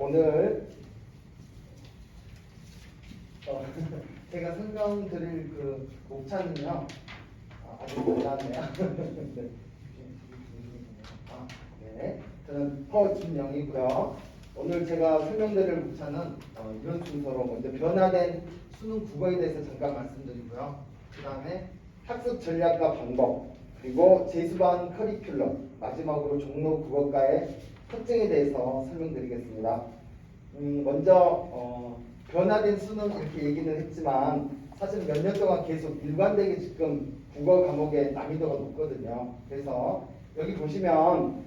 오늘 제가 설명드릴 그 목차는요. 아직 몰랐네요. 네, 저는 김영이고요. 오늘 제가 설명드릴 목차는 이런 순서로 먼저 변화된 수능 국어에 대해서 잠깐 말씀드리고요. 그 다음에 학습 전략과 방법, 그리고 재수반 커리큘럼, 마지막으로 종로 국어과의 특징에 대해서 설명드리겠습니다. 먼저 변화된 수능 이렇게 얘기는 했지만 사실 몇 년 동안 계속 일관되게 지금 국어 과목의 난이도가 높거든요. 그래서 여기 보시면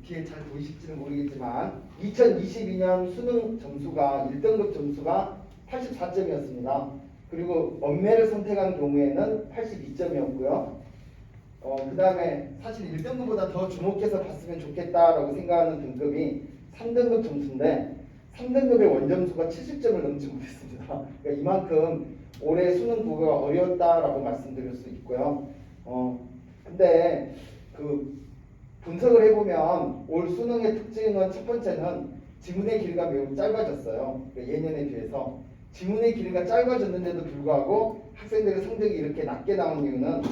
뒤에 잘 보이실지는 모르겠지만 2022년 수능 점수가 1등급 점수가 84점이었습니다. 그리고 언매를 선택한 경우에는 82점이었고요. 그 다음에 사실 1등급보다 더 주목해서 봤으면 좋겠다라고 생각하는 등급이 3등급 점수인데 3등급의 원점수가 70점을 넘지 못했습니다. 그러니까 이만큼 올해 수능 국어가 어려웠다라고 말씀드릴 수 있고요. 근데 그 분석을 해보면 올 수능의 특징은 첫 번째는 지문의 길이가 매우 짧아졌어요. 그러니까 예년에 비해서 지문의 길이가 짧아졌는데도 불구하고 학생들의 성적이 이렇게 낮게 나온 이유는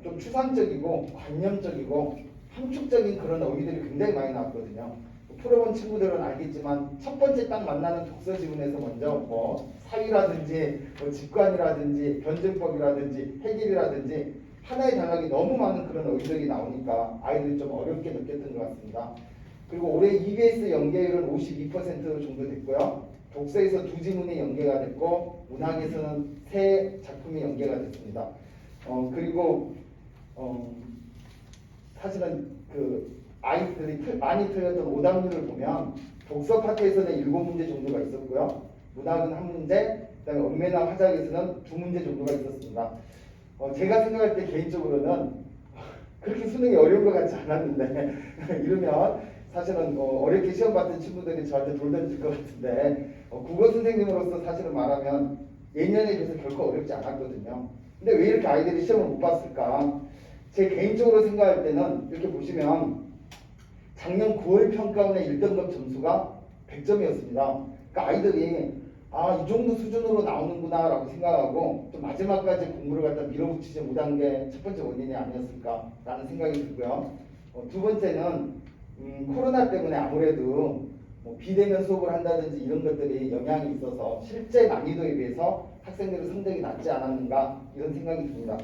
좀 추상적이고 관념적이고 함축적인 그런 어휘들이 굉장히 많이 나왔거든요. 풀어본 친구들은 알겠지만 첫 번째 딱 만나는 독서 지문에서 먼저 뭐 사이라든지 뭐 직관이라든지 변증법이라든지 해결이라든지 하나의 단락이 너무 많은 그런 어휘들이 나오니까 아이들이 좀 어렵게 느꼈던 것 같습니다. 그리고 올해 EBS 연계율은 52% 정도 됐고요. 독서에서 2지문이 연계가 됐고 문학에서는 3작품이 연계가 됐습니다. 그리고 사실은 그 아이들이 많이 틀렸던 오답률을 보면 독서 파트에서는 7문제 정도가 있었고요. 문학은 1문제, 그다음에 언매나 화작에서는 2문제 정도가 있었습니다. 제가 생각할 때 개인적으로는 그렇게 수능이 어려운 것 같지 않았는데 이러면 사실은 어렵게 시험 봤던 친구들이 저한테 돌 던질 것 같은데 국어 선생님으로서 사실은 말하면 예년에 비해서 결코 어렵지 않았거든요. 근데 왜 이렇게 아이들이 시험을 못 봤을까? 제 개인적으로 생각할 때는 이렇게 보시면 작년 9월 평가원의 1등급 점수가 100점이었습니다. 그러니까 아이들이 이 정도 수준으로 나오는구나 라고 생각하고 좀 마지막까지 공부를 갖다 밀어붙이지 못한 게 첫 번째 원인이 아니었을까라는 생각이 들고요. 두 번째는 코로나 때문에 아무래도 뭐 비대면 수업을 한다든지 이런 것들이 영향이 있어서 실제 난이도에 비해서 학생들의 성적이 낮지 않았는가 이런 생각이 듭니다.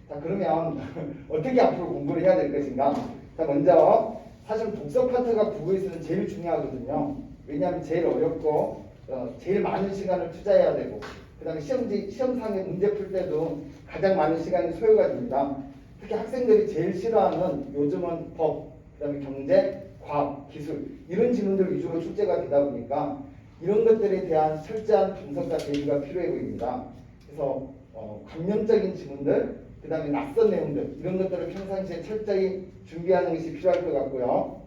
자, 그러면 어떻게 앞으로 공부를 해야 될 것인가? 자, 먼저 사실 독서 파트가 국어에서는 제일 중요하거든요. 왜냐하면 제일 어렵고 제일 많은 시간을 투자해야 되고 그 다음에 시험상에 문제 풀 때도 가장 많은 시간이 소요가 됩니다. 특히 학생들이 제일 싫어하는 요즘은 법, 그 다음에 경제, 과학, 기술 이런 지문들 위주로 출제가 되다 보니까 이런 것들에 대한 철저한 분석과 대비가 필요해 보입니다. 그래서 관념적인 지문들, 그 다음에 낯선 내용들 이런 것들을 평상시에 철저히 준비하는 것이 필요할 것 같고요.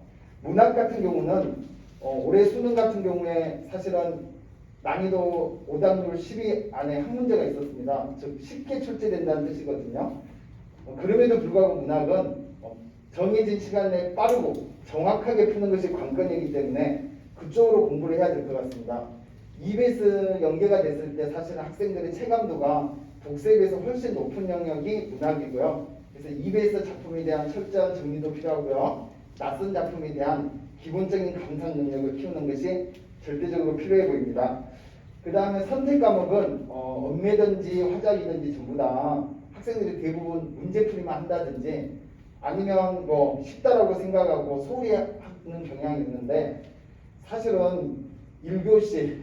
문학 같은 경우는 올해 수능 같은 경우에 사실은 난이도 오답률 10위 안에 한 문제가 있었습니다. 즉 쉽게 출제된다는 뜻이거든요. 그럼에도 불구하고 문학은 정해진 시간 내에 빠르고 정확하게 푸는 것이 관건이기 때문에 그쪽으로 공부를 해야 될 것 같습니다. EBS 연계가 됐을 때 사실은 학생들의 체감도가 독서에 비해서 훨씬 높은 영역이 문학이고요. 그래서 EBS 작품에 대한 철저한 정리도 필요하고요. 낯선 작품에 대한 기본적인 감상 능력을 키우는 것이 절대적으로 필요해 보입니다. 그 다음에 선택 과목은 언매든지 화작이든지 전부 다 학생들이 대부분 문제풀이만 한다든지 아니면 뭐 쉽다라고 생각하고 소홀히 하는 경향이 있는데 사실은 1교시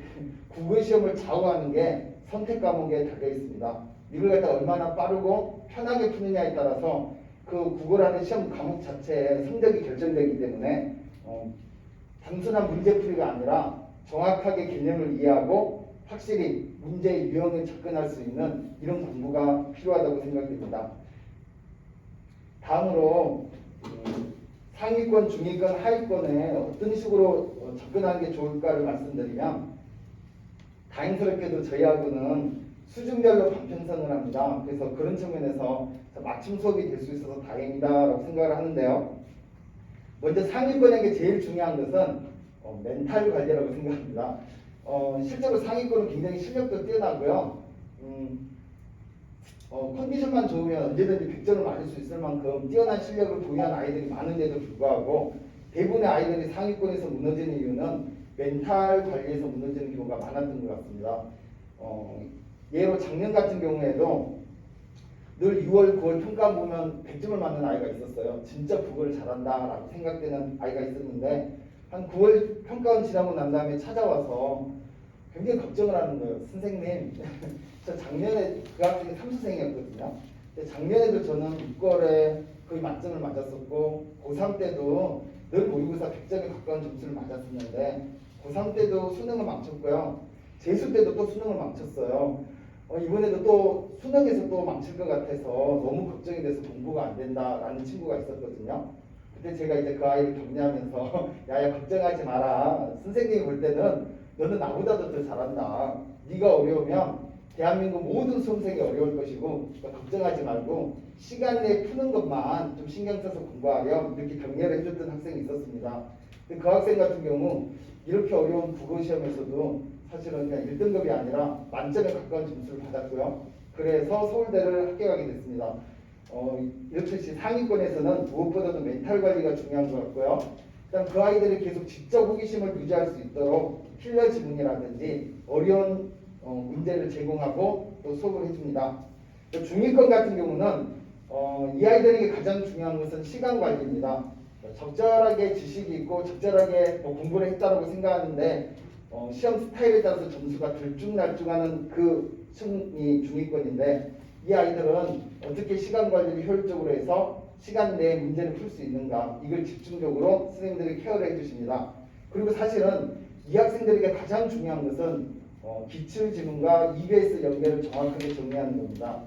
국어시험을 좌우하는 게 선택 과목에 달려 있습니다. 이걸 갖다 얼마나 빠르고 편하게 푸느냐에 따라서 그 국어라는 시험 과목 자체의 성적이 결정되기 때문에 단순한 문제풀이가 아니라 정확하게 개념을 이해하고 확실히 문제의 유형에 접근할 수 있는 이런 공부가 필요하다고 생각됩니다. 다음으로 상위권, 중위권, 하위권에 어떤 식으로 접근하는 게 좋을까를 말씀드리면 다행스럽게도 저희 학원은 수준별로 반편성을 합니다. 그래서 그런 측면에서 맞춤 수업이 될 수 있어서 다행이다라고 생각을 하는데요. 먼저 상위권에게 제일 중요한 것은 멘탈 관리라고 생각합니다. 실제로 상위권은 굉장히 실력도 뛰어나고요. 컨디션만 좋으면 언제든지 100점을 맞을 수 있을 만큼 뛰어난 실력을 보유한 아이들이 많은데도 불구하고 대부분의 아이들이 상위권에서 무너지는 이유는 멘탈 관리에서 무너지는 경우가 많았던 것 같습니다. 예로 작년 같은 경우에도 늘 6월, 9월 평가 보면 100점을 맞는 아이가 있었어요. 진짜 국어를 잘한다라고 생각되는 아이가 있었는데 한 9월 평가원 지나고 난 다음에 찾아와서 굉장히 걱정을 하는 거예요. 선생님, 저 작년에 그 학생이 삼수생이었거든요. 근데 작년에도 저는 6월에 거의 만점을 맞았었고 고3 때도 늘 모의고사 100점에 가까운 점수를 맞았었는데 고3 때도 수능을 망쳤고요. 재수 때도 또 수능을 망쳤어요. 이번에도 또 수능에서 또 망칠 것 같아서 너무 걱정이 돼서 공부가 안 된다라는 친구가 있었거든요. 그때 제가 이제 그 아이를 격려하면서 야야 걱정하지 마라. 선생님이 볼 때는 너는 나보다도 더 잘한다. 네가 어려우면 대한민국 모든 수험생이 어려울 것이고 걱정하지 말고 시간 내에 푸는 것만 좀 신경 써서 공부하렴 이렇게 격려를 해줬던 학생이 있었습니다. 근데 그 학생 같은 경우 이렇게 어려운 국어 시험에서도 사실은 그냥 1등급이 아니라 만점에 가까운 점수를 받았고요. 그래서 서울대를 합격하게 됐습니다. 이렇게 상위권에서는 무엇보다도 멘탈 관리가 중요한 것 같고요. 일단 그 아이들이 계속 지적 호기심을 유지할 수 있도록 필러 지문이라든지 어려운 문제를 제공하고 또 수업을 해줍니다. 중위권 같은 경우는 이 아이들에게 가장 중요한 것은 시간 관리입니다. 적절하게 지식이 있고 적절하게 공부를 했다고 생각하는데 시험 스타일에 따라서 점수가 들쭉날쭉하는 그 층이 중위권인데 이 아이들은 어떻게 시간 관리를 효율적으로 해서 시간 내에 문제를 풀 수 있는가 이걸 집중적으로 선생님들이 케어를 해주십니다. 그리고 사실은 이 학생들에게 가장 중요한 것은 기출지문과 EBS 연계를 정확하게 정리하는 겁니다.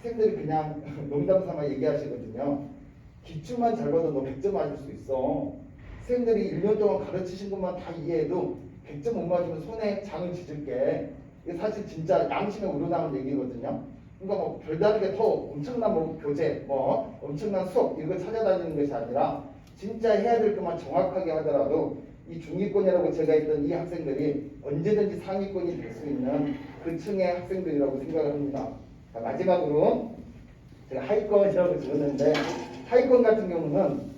선생님들이 그냥 농담 삼아 얘기하시거든요. 기출만 잘 봐도 너 100점 맞을 수 있어. 선생님들이 1년 동안 가르치신 것만 다 이해해도 100점 못 맞으면 손에 장을 짖을게. 이게 사실 진짜 양심에 우러나오는 얘기거든요. 그러니까 뭐 별다르게 더 엄청난 뭐 교재, 뭐 엄청난 수업 이거 찾아다니는 것이 아니라 진짜 해야 될 것만 정확하게 하더라도 이 중위권이라고 제가 했던 이 학생들이 언제든지 상위권이 될 수 있는 그 층의 학생들이라고 생각을 합니다. 자, 마지막으로 제가 하위권이라고 적었는데 하위권 같은 경우는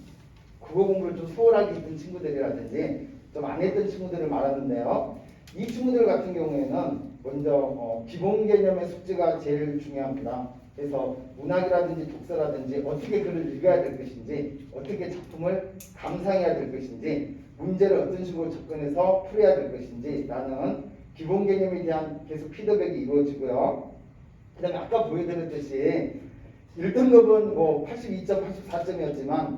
국어 공부를 좀 수월하게 했던 친구들이라든지 좀 안 했던 친구들을 말하는데요. 이 친구들 같은 경우에는 먼저 기본 개념의 숙지가 제일 중요합니다. 그래서 문학이라든지 독서라든지 어떻게 글을 읽어야 될 것인지 어떻게 작품을 감상해야 될 것인지 문제를 어떤 식으로 접근해서 풀어야 될 것인지 라는 기본 개념에 대한 계속 피드백이 이루어지고요. 그 다음에 아까 보여드렸듯이 1등급은 뭐 82점, 84점이었지만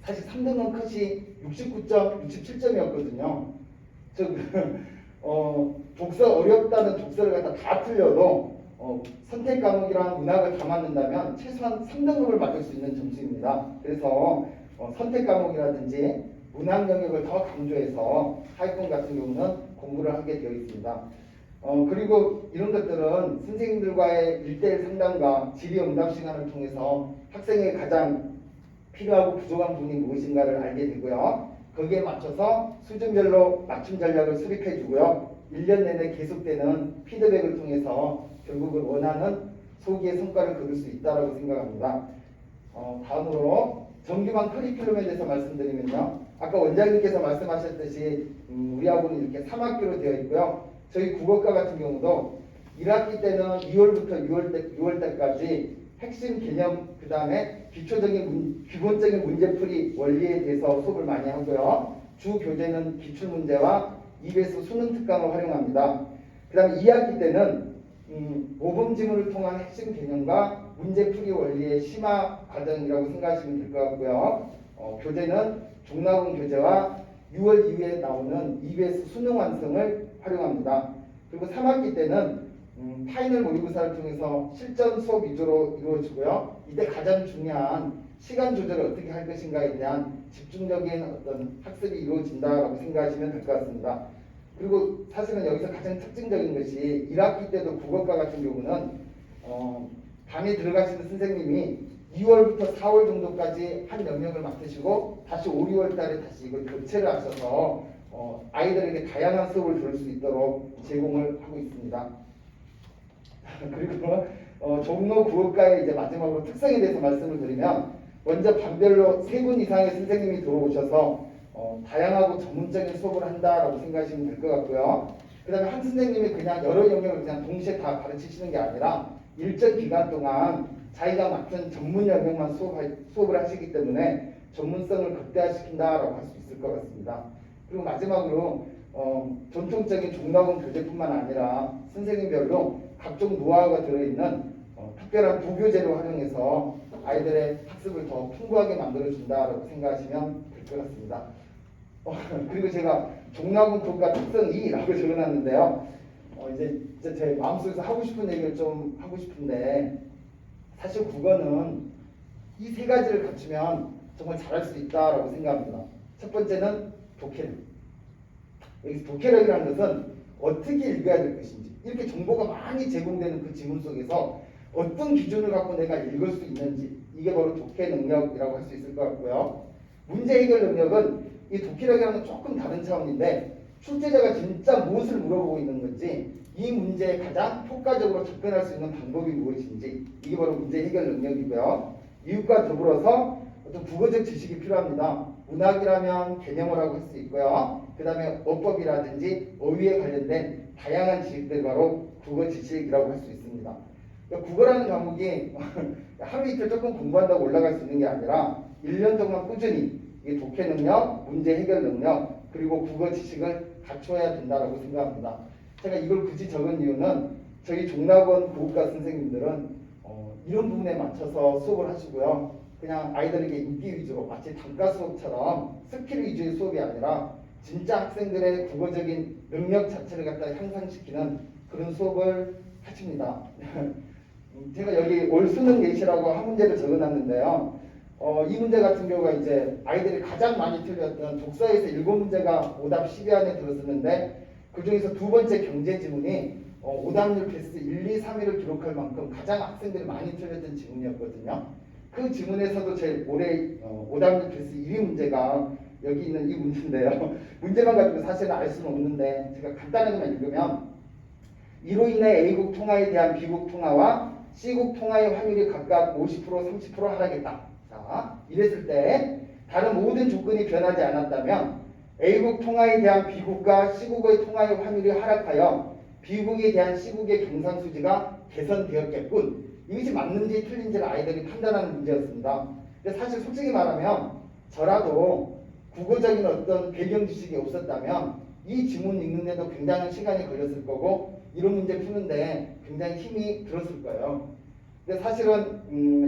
사실 3등급 컷이 69점, 67점이었거든요. 즉 독서 어렵다는 독서를 갖다 다 틀려도 선택 과목이랑 문학을 다 맞는다면 최소한 3등급을 맞을 수 있는 점수입니다. 그래서 선택 과목이라든지 문학 영역을 더 강조해서 하위권 같은 경우는 공부를 하게 되어 있습니다. 그리고 이런 것들은 선생님들과의 1:1 상담과 질의응답 시간을 통해서 학생에게 가장 필요하고 부족한 부분이 무엇인가를 알게 되고요. 거기에 맞춰서 수준별로 맞춤 전략을 수립해 주고요. 1년 내내 계속되는 피드백을 통해서 결국은 원하는 소기의 성과를 거둘 수 있다고 생각합니다. 다음으로 정규반 커리큘럼에 대해서 말씀드리면요. 아까 원장님께서 말씀하셨듯이 우리 학원은 이렇게 3학기로 되어 있고요. 저희 국어과 같은 경우도 1학기 때는 2월부터 6월 때까지 핵심 개념, 그 다음에 기본적인 문제풀이 원리에 대해서 수업을 많이 하고요. 주 교재는 기출문제와 EBS 수능 특강을 활용합니다. 그 다음에 2학기 때는 모범 지문을 통한 핵심 개념과 문제풀이 원리의 심화 과정이라고 생각하시면 될 것 같고요. 교재는 종합원 교재와 6월 이후에 나오는 EBS 수능 완성을 활용합니다. 그리고 3학기 때는 파이널 모의고사를 통해서 실전 수업 위주로 이루어지고요. 이때 가장 중요한 시간 조절을 어떻게 할 것인가에 대한 집중적인 어떤 학습이 이루어진다고 생각하시면 될 것 같습니다. 그리고 사실은 여기서 가장 특징적인 것이 1학기 때도 국어과 같은 경우는 밤에 들어가시는 선생님이 2월부터 4월 정도까지 한 영역을 맡으시고 다시 5, 6월 달에 다시 이걸 교체를 하셔서 아이들에게 다양한 수업을 들을 수 있도록 제공을 하고 있습니다. 그리고 종로 국어과의 이제 마지막으로 특성에 대해서 말씀을 드리면 먼저 반별로 3분 이상의 선생님이 들어오셔서 다양하고 전문적인 수업을 한다라고 생각하시면 될 것 같고요. 그 다음에 한 선생님이 그냥 여러 영역을 그냥 동시에 다 가르치시는 게 아니라 일정 기간 동안 자기가 맡은 전문 영역만 수업을 하시기 때문에 전문성을 극대화시킨다라고 할 수 있을 것 같습니다. 그리고 마지막으로 전통적인 종락원 교재뿐만 아니라 선생님별로 각종 노하우가 들어있는 특별한 부교재를 활용해서 아이들의 학습을 더 풍부하게 만들어준다라고 생각하시면 될 것 같습니다. 그리고 제가 종락원 교과 특성 2라고 적어놨는데요. 이제 제 마음속에서 하고 싶은 얘기를 좀 하고 싶은데 사실 국어는 이 3가지를 갖추면 정말 잘할 수 있다라고 생각합니다. 첫 번째는 독해력. 여기서 독해력이라는 것은 어떻게 읽어야 될 것인지 이렇게 정보가 많이 제공되는 그 지문 속에서 어떤 기준을 갖고 내가 읽을 수 있는지 이게 바로 독해 능력이라고 할 수 있을 것 같고요. 문제 해결 능력은 이 독해력이랑은 조금 다른 차원인데 출제자가 진짜 무엇을 물어보고 있는 건지 이 문제에 가장 효과적으로 접근할 수 있는 방법이 무엇인지 이게 바로 문제 해결 능력이고요. 이것과 더불어서 어떤 국어적 지식이 필요합니다. 문학이라면 개념어라고 할 수 있고요. 그 다음에 어법이라든지 어휘에 관련된 다양한 지식들이 바로 국어 지식이라고 할 수 있습니다. 그러니까 국어라는 과목이 하루 이틀 조금 공부한다고 올라갈 수 있는 게 아니라 1년 동안 꾸준히 이 독해 능력, 문제 해결 능력, 그리고 국어 지식을 갖춰야 된다고 생각합니다. 제가 이걸 굳이 적은 이유는 저희 종락원 국어과 선생님들은 이런 부분에 맞춰서 수업을 하시고요. 그냥 아이들에게 읽기 위주로 마치 단과 수업처럼 스킬 위주의 수업이 아니라 진짜 학생들의 국어적인 능력 자체를 갖다 향상시키는 그런 수업을 하십니다. 제가 여기 올 수능 예시라고 한 문제를 적어놨는데요. 이 문제 같은 경우가 이제 아이들이 가장 많이 틀렸던 독서에서 7문제가 오답 10위 안에 들었었는데 그 중에서 두 번째 경제 지문이 오답률 베스트 1, 2, 3위를 기록할 만큼 가장 학생들이 많이 틀렸던 지문이었거든요. 그 지문에서도 제 올해 오답률 베스트 1위 문제가 여기 있는 이 문제인데요. 문제만 가지고 사실은 알 수는 없는데 제가 간단하게만 읽으면 이로 인해 A국 통화에 대한 B국 통화와 C국 통화의 확률이 각각 50%, 30% 하락했다. 자, 이랬을 때 다른 모든 조건이 변하지 않았다면 A국 통화에 대한 B국과 C국의 통화의 확률이 하락하여 B국에 대한 C국의 경상수지가 개선되었겠군. 이것이 맞는지 틀린지를 아이들이 판단하는 문제였습니다. 근데 사실 솔직히 말하면 저라도 국어적인 어떤 배경 지식이 없었다면 이 지문 읽는데도 굉장한 시간이 걸렸을 거고 이런 문제 푸는데 굉장히 힘이 들었을 거예요. 근데 사실은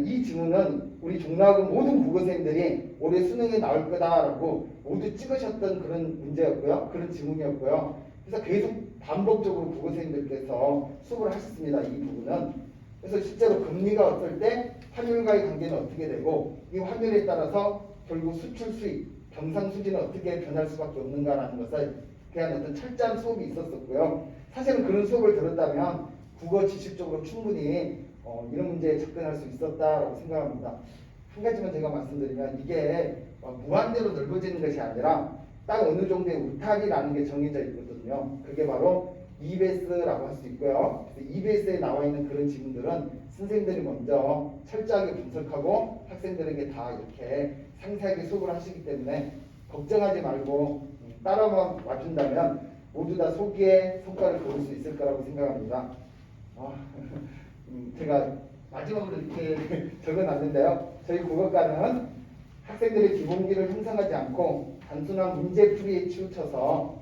이 지문은 우리 종락원 모든 국어생들이 올해 수능에 나올 거다라고 모두 찍으셨던 그런 문제였고요. 그런 지문이었고요. 그래서 계속 반복적으로 국어생들께서 수업을 하셨습니다. 이 부분은. 그래서 실제로 금리가 어떨 때 환율과의 관계는 어떻게 되고 이 환율에 따라서 결국 수출 수입, 경상수지는 어떻게 변할 수밖에 없는가라는 것에 대한 어떤 철저한 수업이 있었었고요. 사실은 그런 수업을 들었다면 국어 지식적으로 충분히 이런 문제에 접근할 수 있었다라고 생각합니다. 한 가지만 제가 말씀드리면 이게 무한대로 넓어지는 것이 아니라 딱 어느 정도의 울타리라는 게 정해져 있거든요. 그게 바로 EBS라고 할 수 있고요. EBS에 나와 있는 그런 지문들은 선생님들이 먼저 철저하게 분석하고 학생들에게 다 이렇게 상세하게 수업을 하시기 때문에 걱정하지 말고 따라만 와준다면 모두 다 소기의 성과를 거둘 수 있을 거라고 생각합니다. 제가 마지막으로 이렇게 적어놨는데요. 저희 국어과는 학생들의 기본기를 형성하지 않고 단순한 문제풀이에 치우쳐서